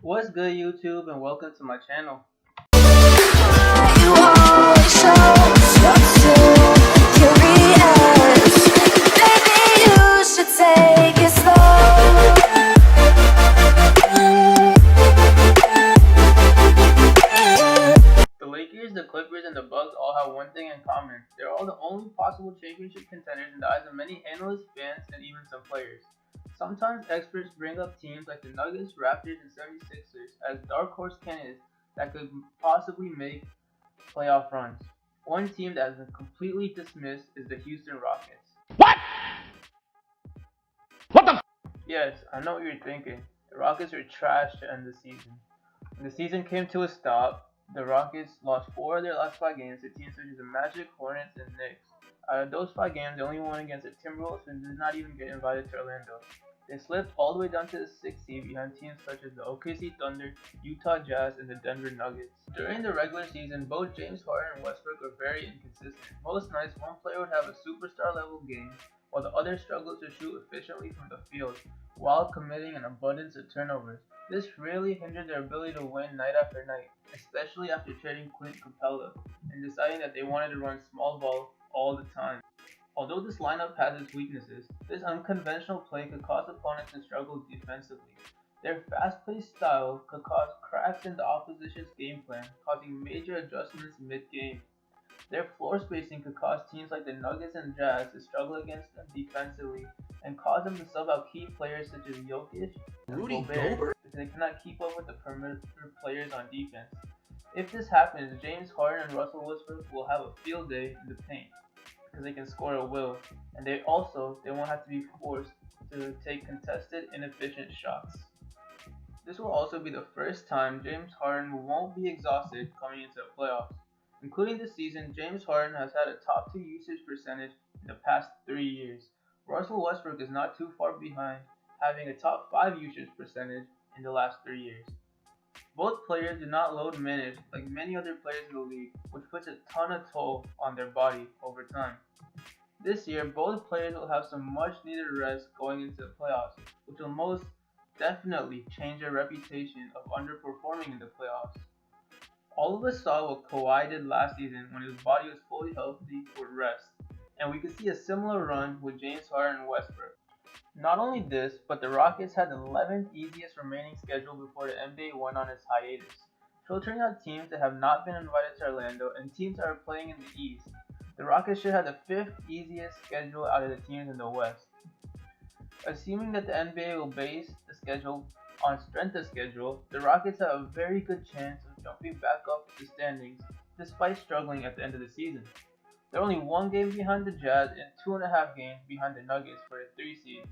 What's good, YouTube, and welcome to my channel. You always show us what's curious. Maybe you should take it slow. The Lakers, the Clippers, and the Bucks all have one thing in common. They're all the only possible championship contenders in the eyes of many analysts, fans, and even some players. Sometimes experts bring up teams like the Nuggets, Raptors, and 76ers as dark horse candidates that could possibly make playoff runs. One team that has been completely dismissed is the Houston Rockets. Yes, I know what you're thinking. The Rockets are trash to end the season. When the season came to a stop, the Rockets lost 4 of their last 5 games to teams such as the Magic, Hornets, and Knicks. Out of those 5 games, they only won against the Timberwolves and did not even get invited to Orlando. They slipped all the way down to the 6th seed behind teams such as the OKC Thunder, Utah Jazz, and the Denver Nuggets. During the regular season, both James Harden and Westbrook are very inconsistent. Most nights, one player would have a superstar level game, while the other struggles to shoot efficiently from the field, while committing an abundance of turnovers. This really hindered their ability to win night after night, especially after trading Clint Capella and deciding that they wanted to run small ball all the time. Although this lineup has its weaknesses, this unconventional play could cause opponents to struggle defensively. Their fast-paced style could cause cracks in the opposition's game plan, causing major adjustments mid-game. Their floor spacing could cause teams like the Nuggets and Jazz to struggle against them defensively and cause them to sub out key players such as Jokic and Gobert because they cannot keep up with the perimeter players on defense. If this happens, James Harden and Russell Westbrook will have a field day in the paint because they can score at will, and they won't have to be forced to take contested, inefficient shots. This will also be the first time James Harden won't be exhausted coming into the playoffs. Including this season, James Harden has had a top 2 usage percentage in the past 3 years. Russell Westbrook is not too far behind, having a top 5 usage percentage in the last 3 years. Both players do not load manage like many other players in the league, which puts a ton of toll on their body over time. This year, both players will have some much needed rest going into the playoffs, which will most definitely change their reputation of underperforming in the playoffs. All of us saw what Kawhi did last season when his body was fully healthy with rest, and we could see a similar run with James Harden and Westbrook. Not only this, but the Rockets had the 11th easiest remaining schedule before the NBA went on its hiatus, filtering out teams that have not been invited to Orlando and teams that are playing in the East. The Rockets should have the 5th easiest schedule out of the teams in the West. Assuming that the NBA will base the schedule on strength of schedule, the Rockets have a very good chance of jumping back up the standings despite struggling at the end of the season. They're only 1 game behind the Jazz and 2.5 games behind the Nuggets for the 3 seed,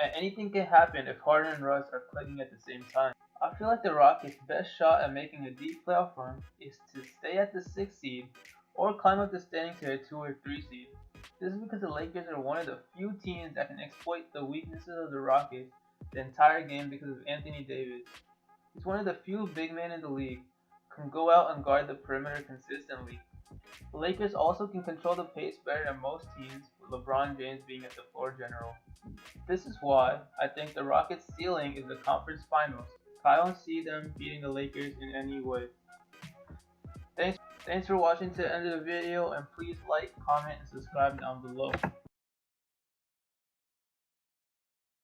and anything can happen if Harden and Russ are clicking at the same time. I feel like the Rockets' best shot at making a deep playoff run is to stay at the 6th seed or climb up the standings to a 2 or 3 seed. This is because the Lakers are one of the few teams that can exploit the weaknesses of the Rockets the entire game because of Anthony Davis. He's one of the few big men in the league who can go out and guard the perimeter consistently. The Lakers also can control the pace better than most teams, with LeBron James being at the floor general. This is why I think the Rockets' ceiling is the conference finals. I don't see them beating the Lakers in any way. Thanks for watching to the end of the video, and please like, comment, and subscribe down below.